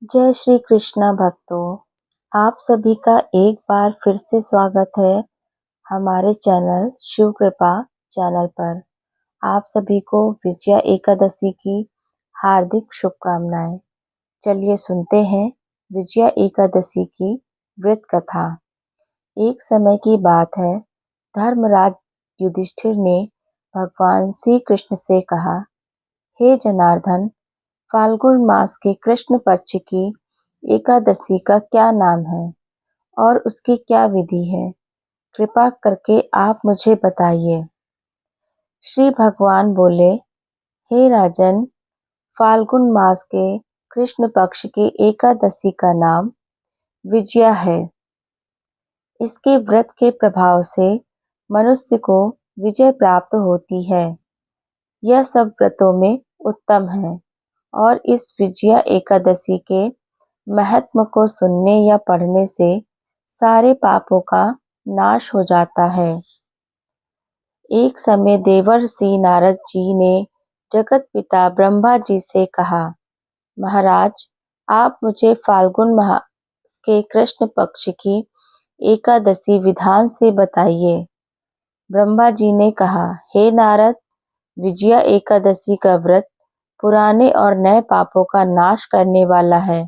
जय श्री कृष्ण भक्तों, आप सभी का एक बार फिर से स्वागत है हमारे चैनल शिव कृपा चैनल पर। आप सभी को विजया एकादशी की हार्दिक शुभकामनाएं। चलिए सुनते हैं विजया एकादशी की व्रत कथा। एक समय की बात है, धर्मराज युधिष्ठिर ने भगवान श्री कृष्ण से कहा, हे जनार्दन, फाल्गुन मास के कृष्ण पक्ष की एकादशी का क्या नाम है और उसकी क्या विधि है? कृपा करके आप मुझे बताइए। श्री भगवान बोले, हे राजन, फाल्गुन मास के कृष्ण पक्ष की एकादशी का नाम विजया है। इसके व्रत के प्रभाव से मनुष्य को विजय प्राप्त होती है। यह सब व्रतों में उत्तम है और इस विजया एकादशी के महत्व को सुनने या पढ़ने से सारे पापों का नाश हो जाता है। एक समय देवर्षि नारद जी ने जगत पिता ब्रह्मा जी से कहा, महाराज, आप मुझे फाल्गुन मास के कृष्ण पक्ष की एकादशी विधान से बताइए। ब्रह्मा जी ने कहा, हे नारद, विजया एकादशी का व्रत पुराने और नए पापों का नाश करने वाला है।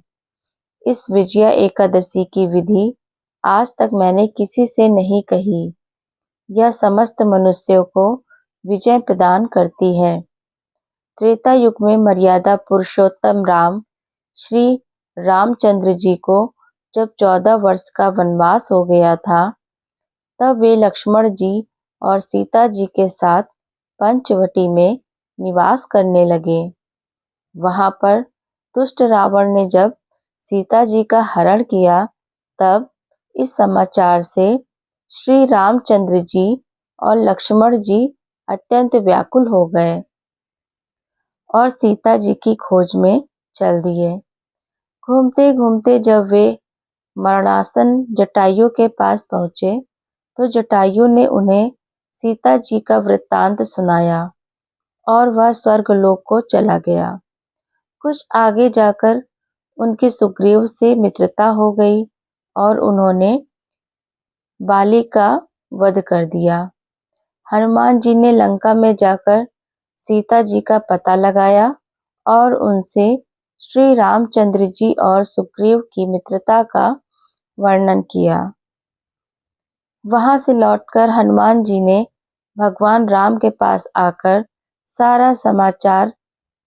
इस विजया एकादशी की विधि आज तक मैंने किसी से नहीं कही। यह समस्त मनुष्यों को विजय प्रदान करती है। त्रेता युग में मर्यादा पुरुषोत्तम राम श्री रामचंद्र जी को जब 14 वर्ष का वनवास हो गया था, तब वे लक्ष्मण जी और सीता जी के साथ पंचवटी में निवास करने लगे। वहां पर दुष्ट रावण ने जब सीता जी का हरण किया, तब इस समाचार से श्री रामचंद्र जी और लक्ष्मण जी अत्यंत व्याकुल हो गए और सीता जी की खोज में चल दिए। घूमते घूमते जब वे मरणासन जटायु के पास पहुंचे, तो जटायु ने उन्हें सीता जी का वृत्तांत सुनाया और वह स्वर्गलोक को चला गया। कुछ आगे जाकर उनकी सुग्रीव से मित्रता हो गई और उन्होंने बाली का वध कर दिया। हनुमान जी ने लंका में जाकर सीता जी का पता लगाया और उनसे श्री रामचंद्र जी और सुग्रीव की मित्रता का वर्णन किया। वहां से लौटकर हनुमान जी ने भगवान राम के पास आकर सारा समाचार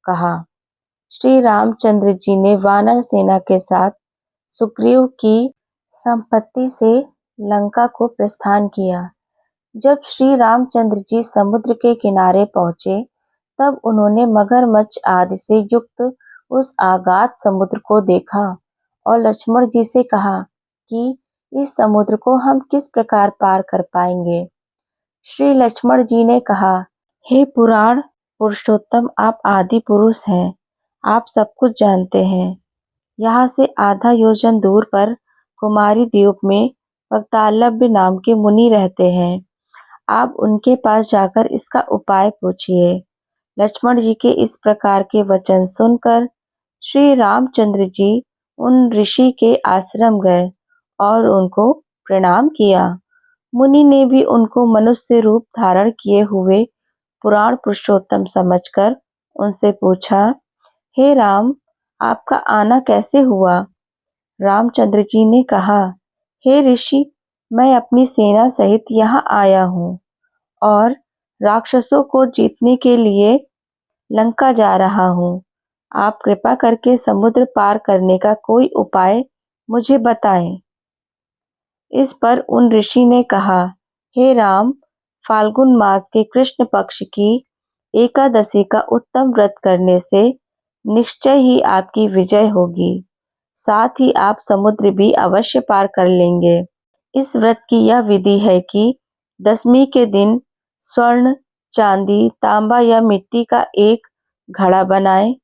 कहा। श्री रामचंद्र जी ने वानर सेना के साथ सुग्रीव की संपत्ति से लंका को प्रस्थान किया। जब श्री रामचंद्र जी समुद्र के किनारे पहुंचे, तब उन्होंने मगरमच्छ आदि से युक्त उस अगाध समुद्र को देखा और लक्ष्मण जी से कहा कि इस समुद्र को हम किस प्रकार पार कर पाएंगे। श्री लक्ष्मण जी ने कहा, हे पुराण पुरुषोत्तम, आप आदि पुरुष हैं, आप सब कुछ जानते हैं। यहाँ से आधा योजन दूर पर कुमारी द्वीप में वक्तालव्य नाम के मुनि रहते हैं। आप उनके पास जाकर इसका उपाय पूछिए। लक्ष्मण जी के इस प्रकार के वचन सुनकर श्री रामचंद्र जी उन ऋषि के आश्रम गए और उनको प्रणाम किया। मुनि ने भी उनको मनुष्य रूप धारण किए हुए पुराण पुरुषोत्तम समझकर उनसे पूछा, हे राम, आपका आना कैसे हुआ? रामचंद्र जी ने कहा, हे ऋषि, मैं अपनी सेना सहित यहाँ आया हूँ और राक्षसों को जीतने के लिए लंका जा रहा हूँ। आप कृपा करके समुद्र पार करने का कोई उपाय मुझे बताएं। इस पर उन ऋषि ने कहा, हे राम, फाल्गुन मास के कृष्ण पक्ष की एकादशी का उत्तम व्रत करने से निश्चय ही आपकी विजय होगी। साथ ही आप समुद्र भी अवश्य पार कर लेंगे। इस व्रत की यह विधि है कि दशमी के दिन स्वर्ण, चांदी, तांबा या मिट्टी का एक घड़ा बनाएं।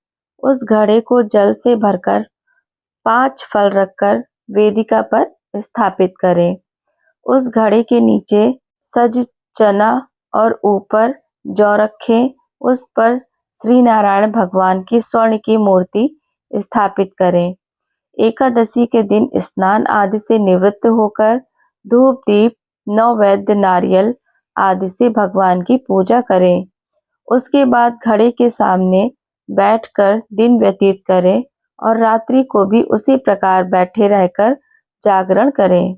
उस घड़े को जल से भरकर 5 फल रखकर वेदिका पर स्थापित करें। उस घड़े के नीचे सज चना और ऊपर जौ रखें। उस पर श्री नारायण भगवान की स्वर्ण की मूर्ति स्थापित करें। एकादशी के दिन स्नान आदि से निवृत्त होकर धूप दीप नैवेद्य नारियल आदि से भगवान की पूजा करें। उसके बाद घड़े के सामने बैठकर दिन व्यतीत करें और रात्रि को भी उसी प्रकार बैठे रहकर जागरण करें।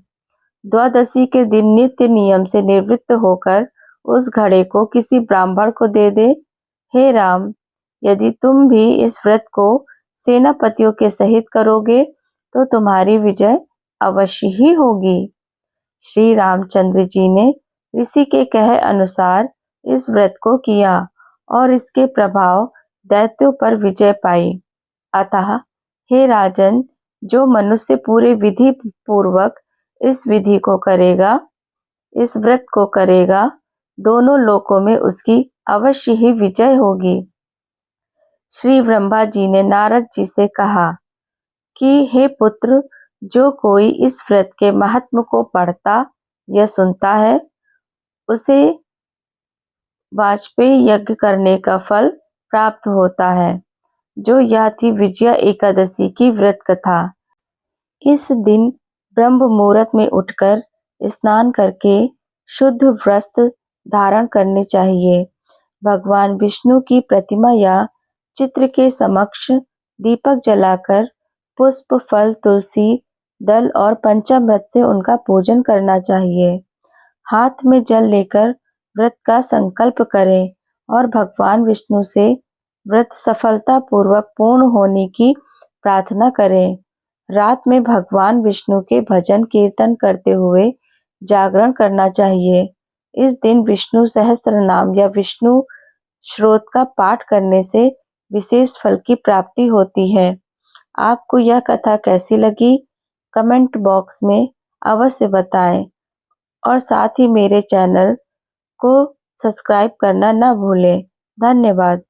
द्वादशी के दिन नित्य नियम से निवृत्त होकर उस घड़े को किसी ब्राह्मण को दे दे। हे राम, यदि तुम भी इस व्रत को सेनापतियों के सहित करोगे तो तुम्हारी विजय अवश्य ही होगी। श्री रामचंद्र जी ने ऋषि के कहे अनुसार इस व्रत को किया और इसके प्रभाव दैत्यों पर विजय पाई। अतः हे राजन, जो मनुष्य पूरे विधि पूर्वक इस विधि को करेगा, इस व्रत को करेगा, दोनों लोकों में उसकी अवश्य ही विजय होगी। श्री ब्रह्मा जी ने नारद जी से कहा कि हे पुत्र, जो कोई इस व्रत के महत्व को पढ़ता या सुनता है, उसे वाजपेयी यज्ञ करने का फल प्राप्त होता है। जो यह थी विजया एकादशी की व्रत कथा। इस दिन ब्रह्म मुहूर्त में उठकर स्नान करके शुद्ध वस्त्र धारण करने चाहिए। भगवान विष्णु की प्रतिमा या चित्र के समक्ष दीपक जलाकर पुष्प फल तुलसी दल और पंचामृत से उनका पूजन करना चाहिए। हाथ में जल लेकर व्रत का संकल्प करें और भगवान विष्णु से व्रत सफलता पूर्वक पूर्ण होने की प्रार्थना करें। रात में भगवान विष्णु के भजन कीर्तन करते हुए जागरण करना चाहिए। इस दिन विष्णु सहस्त्र नाम या विष्णु श्रोत का पाठ करने से विशेष फल की प्राप्ति होती है। आपको यह कथा कैसी लगी, कमेंट बॉक्स में अवश्य बताएं और साथ ही मेरे चैनल को सब्सक्राइब करना न भूलें। धन्यवाद।